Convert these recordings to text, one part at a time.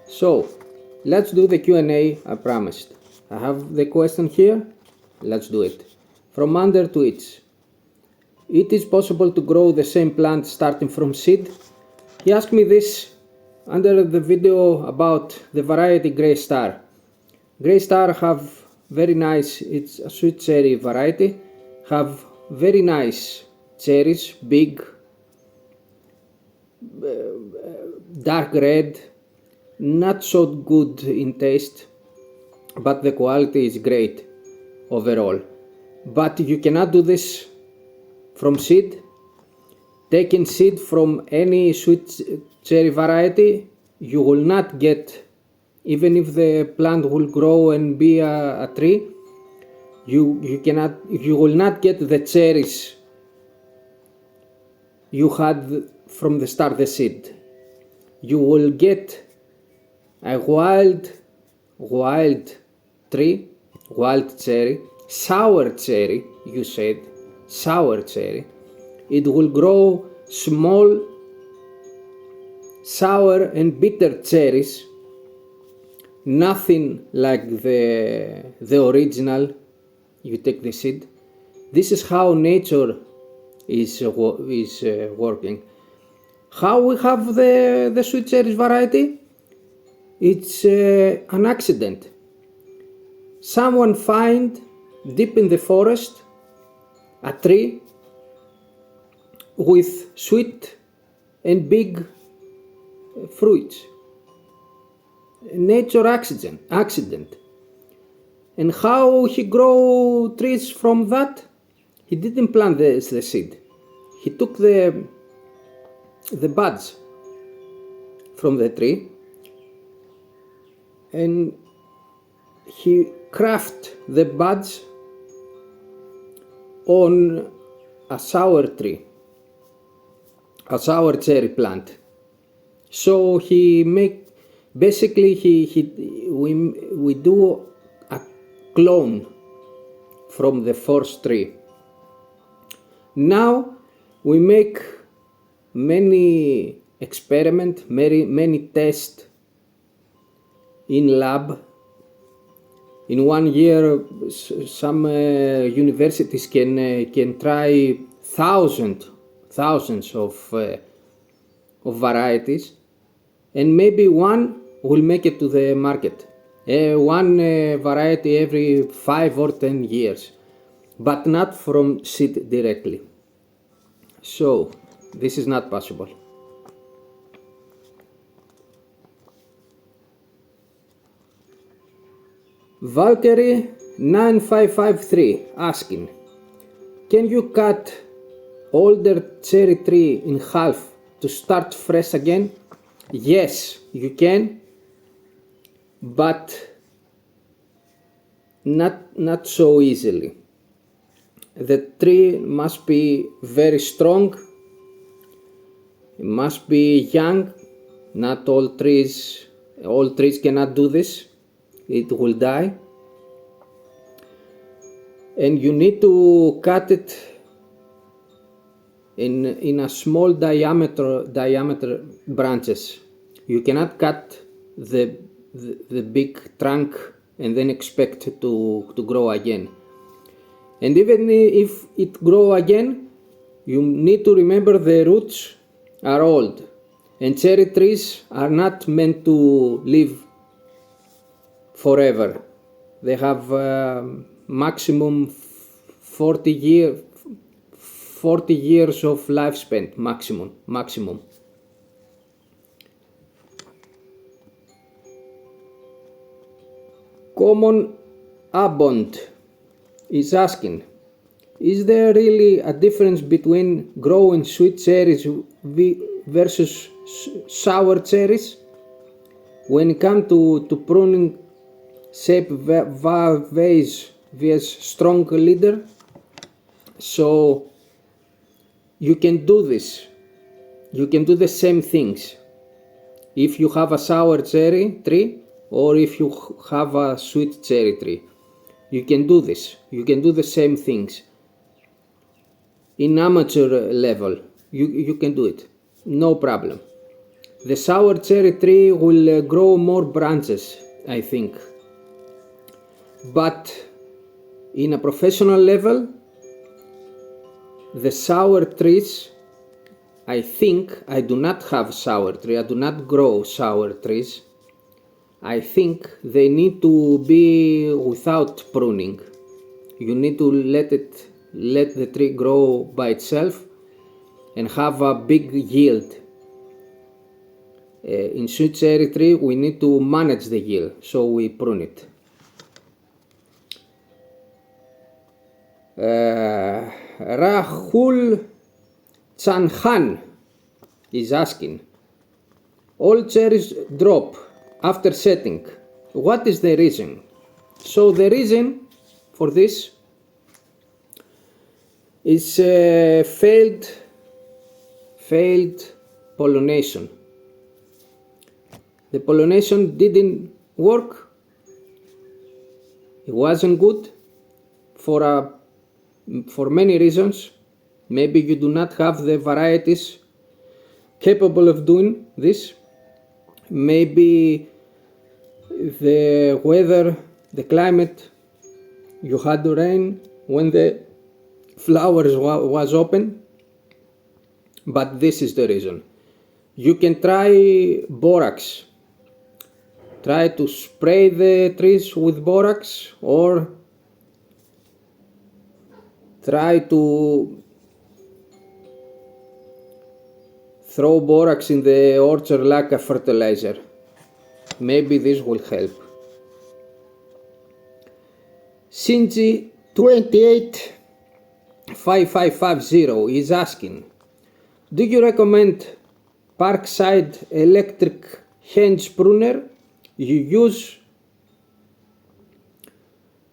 So, let's do the Q&A I promised. I have the question here. Let's do it. From under to each. It is possible to grow the same plant starting from seed? He asked me this under the video about the variety Grey Star. Grey Star have very nice, it's a sweet cherry variety, have very nice cherries, big, dark red, not so good in taste, but the quality is great overall. But you cannot do this from seed. Taking seed from any sweet cherry variety, you will not get, even if the plant will grow and be a tree, you will not get the cherries you had from the start the seed. You will get a wild tree, wild cherry, sour cherry, you said, sour cherry. It will grow small, sour and bitter cherries, nothing like the original. You take the seed. This is how nature is working. How we have the sweet cherries variety? It's an accident. Someone find deep in the forest a tree with sweet and big fruits. Nature accident. And how he grow trees from that? He didn't plant the seed. He took the buds from the tree and he craft the buds on a sour tree, a sour cherry plant. So he make, basically we do a clone from the first tree. Now we make many experiments, many tests in lab. In 1 year, some universities can try thousands of varieties, and maybe one will make it to the market. One variety every 5 or 10 years, but not from seed directly. So this is not possible. Valkyrie 9553 asking, can you cut older cherry tree in half to start fresh again? Yes, you can, but not so easily. The tree must be very strong, it must be young. Not all trees cannot do this. It will die, and you need to cut it in a small diameter branches. You cannot cut the big trunk and then expect to grow again. And even if it grow again, you need to remember the roots are old, and cherry trees are not meant to live forever. They have maximum 40 years of lifespan, maximum. Common Abond is asking, is there really a difference between growing sweet cherries versus sour cherries? When it comes to pruning shape vase vs strong leader? So you can do this. You can do the same things. If you have a sour cherry tree or if you have a sweet cherry tree, you can do this. You can do the same things. In amateur level, you can do it. No problem. The sour cherry tree will grow more branches, I think. But in a professional level, the sour trees, I think, I do not have sour tree, I do not grow sour trees. I think they need to be without pruning. You need to let the tree grow by itself and have a big yield. In sweet cherry tree we need to manage the yield, so we prune it. Rahul Chanhan is asking, all cherries drop after setting. What is the reason? So the reason for this is failed pollination. The pollination didn't work. It wasn't good for many reasons. Maybe you do not have the varieties capable of doing this. Maybe the weather, the climate, you had the rain when the flowers was open, but this is the reason. You can try borax. Try to spray the trees with borax, or try to throw borax in the orchard like a fertilizer. Maybe this will help. Shinji 285550 is asking, do you recommend Parkside electric hedge pruner you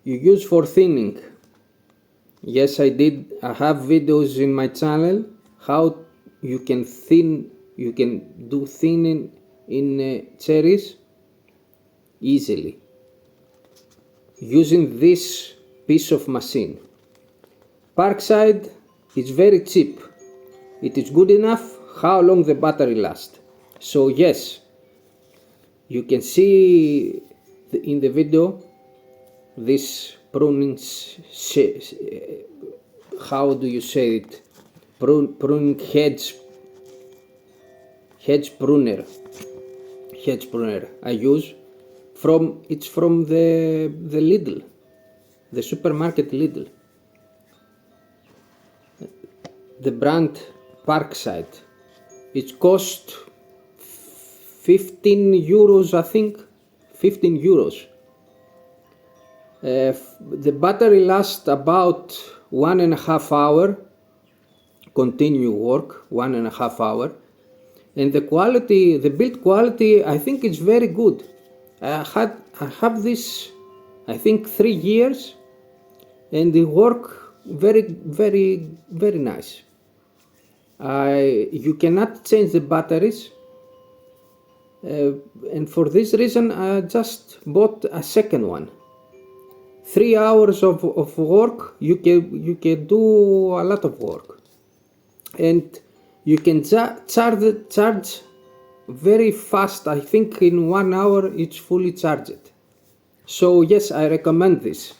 use for thinning? Yes, I did. I have videos in my channel how you can do thinning in cherries easily using this piece of machine. Parkside is very cheap. It is good enough how long the battery lasts. So yes, you can see in the video this pruning, how do you say it, pruning hedge pruner I use it's from the Lidl, the supermarket Lidl, the brand Parkside. It cost 15 euros, I think, 15 euros. The battery lasts about 1.5 hours, continue work 1.5 hours, and the quality, the build quality, I think it's very good. I have this, I think 3 years, and it work very nice. You cannot change the batteries, and for this reason I just bought a second one. 3 hours of work, you can do a lot of work, and you can charge very fast. I think in 1 hour it's fully charged. So yes, I recommend this.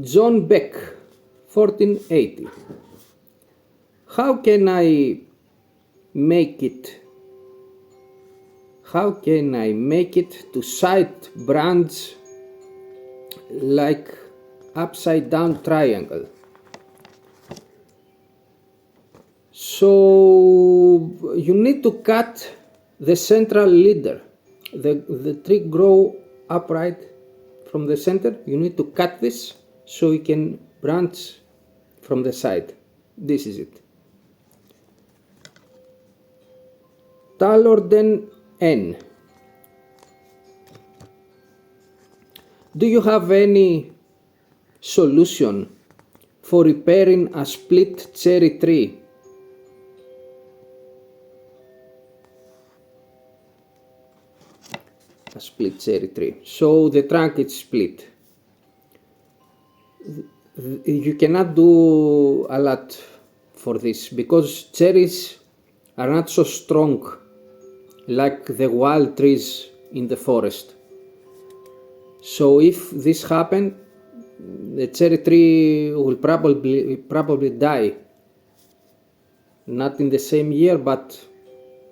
John Beck 1480. How can I make it to side branch like upside down triangle? So you need to cut the central leader. The tree grow upright from the center. You need to cut this so you can branch from the side. This is it. Talorden N. Do you have any solution for repairing a split cherry tree? A split cherry tree. So the trunk is split. you cannot do a lot for this because cherries are not so strong like the wild trees in the forest. So if this happen, the cherry tree will probably die. Not in the same year, but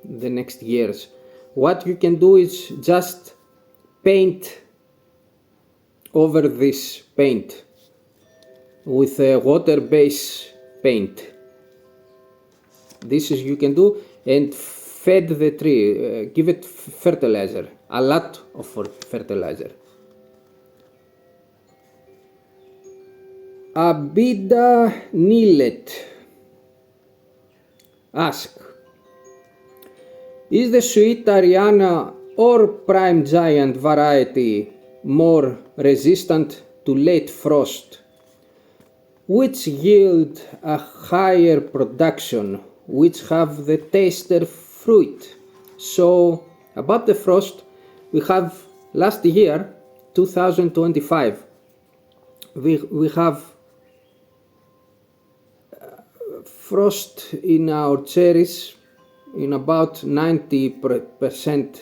the next years. What you can do is just paint over this paint with a water-based paint. This is you can do, and feed the tree, give it fertilizer, a lot of fertilizer. Abida Nilet ask, is the Sweet Ariana or Prime Giant variety more resistant to late frost, which yield a higher production, which have the taster fruit? So about the frost, we have last year 2025 we have frost in our cherries in about 90%.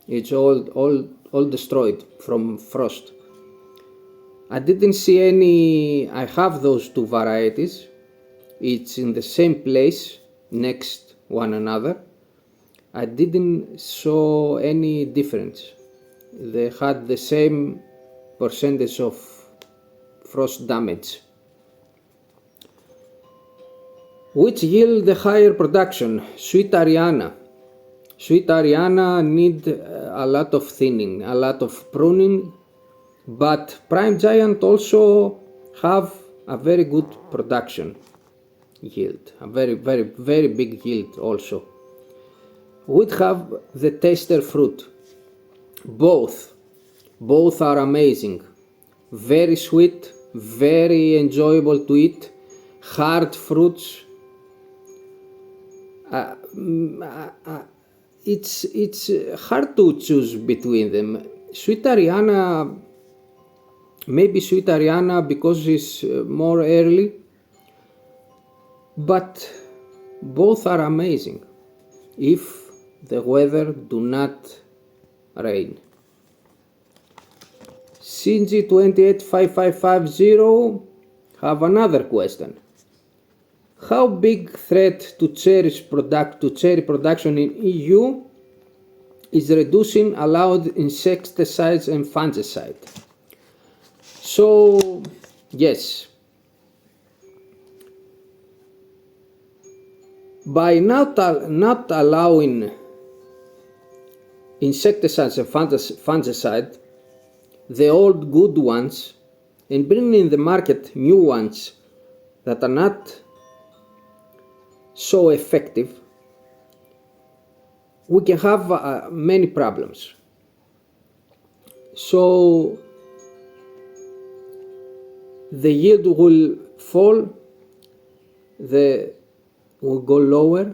It's all destroyed from frost. I didn't see any. I have those two varieties. It's in the same place next one another. I didn't saw any difference. They had the same percentage of frost damage. Which yield the higher production? Sweet Ariana. Sweet Ariana need a lot of thinning, a lot of pruning, but Prime Giant also have a very good production yield, a very big yield also. Would have the taster fruit. Both are amazing, very sweet, very enjoyable to eat, hard fruits. It's hard to choose between them. Sweet Ariana, maybe Sweet Ariana because it's more early, but both are amazing if the weather do not rain. Shinji 285550 have another question. How big threat to cherry production in EU is reducing allowed insecticides and fungicide? So yes, by not allowing insecticides and fungicide, the old good ones, and bringing in the market new ones that are not so effective, we can have many problems. So the yield will fall, will go lower,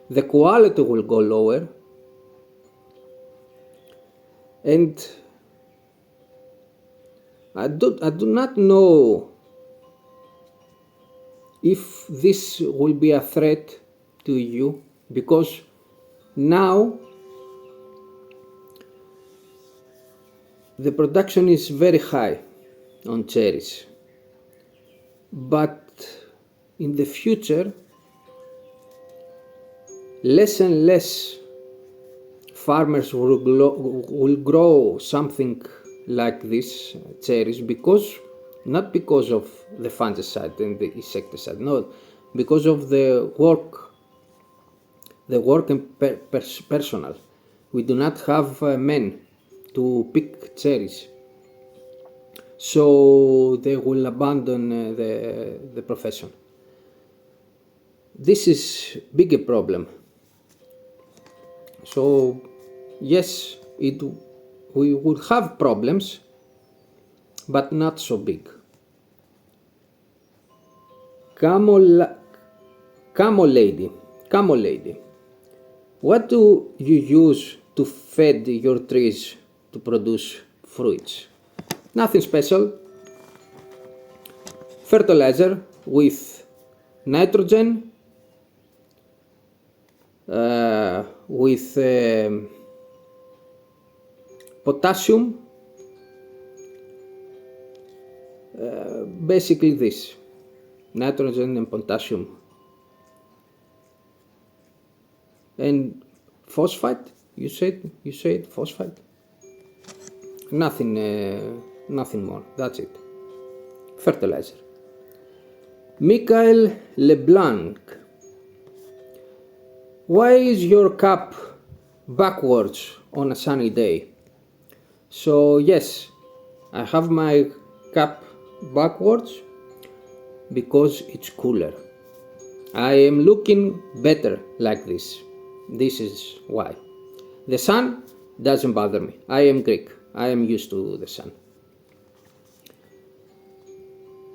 the quality will go lower, and I do not know if this will be a threat to you, because now the production is very high on cherries, but in the future less and less farmers will grow something like this cherries, not because of the fungicide and the insecticide, no, because of the work and personnel. We do not have men to pick cherries, so they will abandon the profession. This is bigger problem. So yes, we would have problems, but not so big. Camel lady, what do you use to feed your trees to produce fruits? Nothing special. fertilizer with nitrogen, with potassium, basically this, nitrogen and potassium, and phosphate. You said phosphate. Nothing more. That's it. Fertilizer. Michael LeBlanc. Why is your cup backwards on a sunny day? So yes, I have my cup backwards because it's cooler. I am looking better like this. This is why. The sun doesn't bother me. I am Greek. I am used to the sun.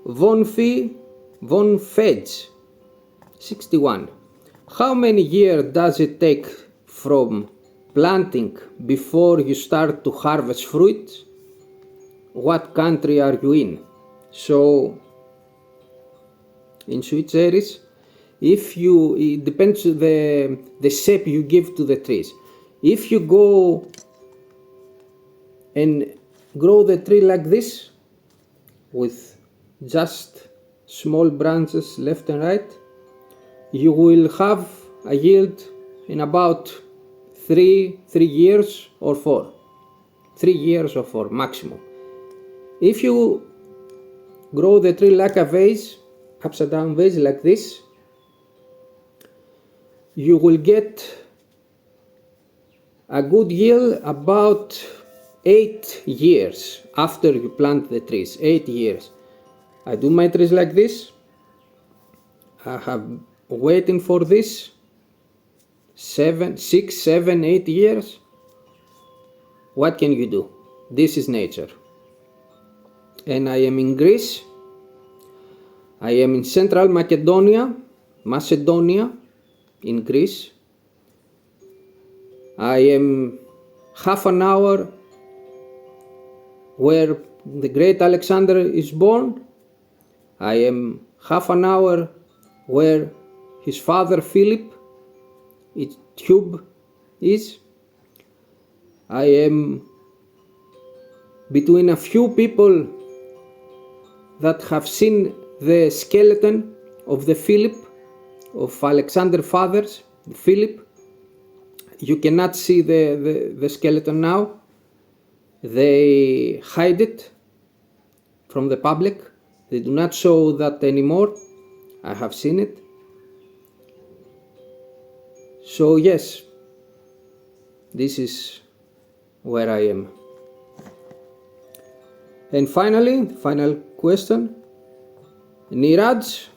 Von Fedge, 61. How many years does it take from planting before you start to harvest fruit? What country are you in? So in Sweet Cherries, it depends the shape you give to the trees. If you go and grow the tree like this, with just small branches left and right, you will have a yield in about 3 years or 4. 3 years or 4 maximum. If you grow the tree like a vase, upside down vase like this, you will get a good yield about 8 years after you plant the trees. 8 years. I do my trees like this. I have waiting for this 6, 7, 8 years. What can you do? This is nature. And I am in Greece. I am in Central Macedonia, in Greece. I am half an hour where the great Alexander is born. I am half an hour where his father Philip, its tube, is. I am between a few people that have seen the skeleton of the Philip, of Alexander fathers, Philip. You cannot see the skeleton now. They hide it from the public. They do not show that anymore. I have seen it. So yes, this is where I am. And finally, final question. Niraj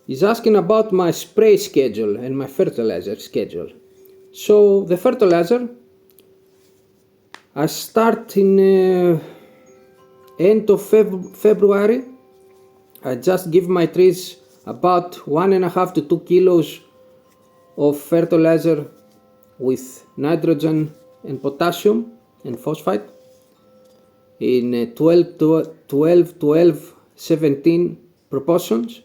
is asking about my spray schedule and my fertilizer schedule. So the fertilizer, I start in end of February. I just give my trees about 1.5 to 2 kilos of fertilizer with nitrogen and potassium and phosphate in 12, 17 proportions.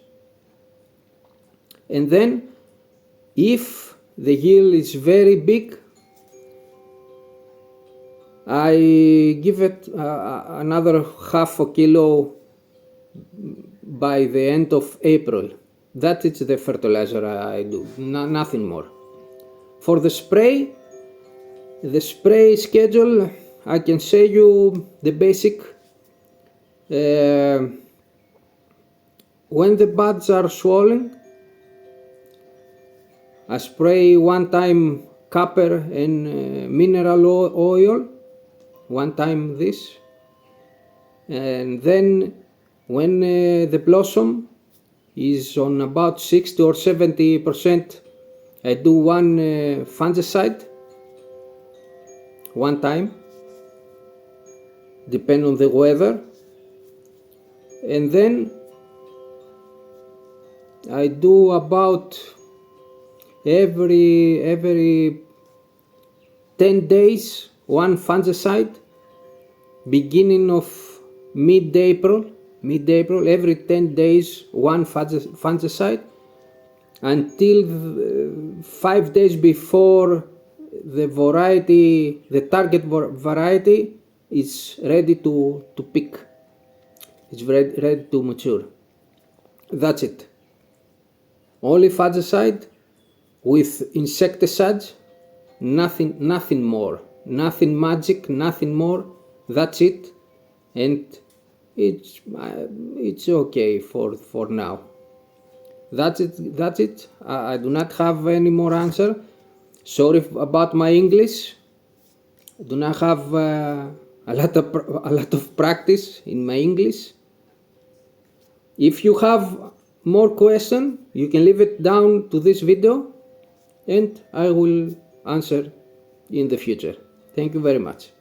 And then if the yield is very big, I give it another half a kilo by the end of April. That is the fertilizer I do, nothing more. For the spray schedule, I can say you the basic. When the buds are swollen, I spray one time copper and mineral oil, one time this, and then when the blossom is on about 60 or 70%, I do one fungicide, one time, depending on the weather, and then I do about every 10 days one fungicide, beginning of mid-April, mid-April, every 10 days one fungicide, until 5 days before the variety, the target variety is ready to pick. It's ready to mature. That's it. Only fungicide with insecticides, nothing more, nothing magic, nothing more. That's it, and it's okay for now. That's it. I do not have any more answer. Sorry about my English. I do not have a lot of practice in my English. If you have more question, you can leave it down to this video, and I will answer in the future. Thank you very much.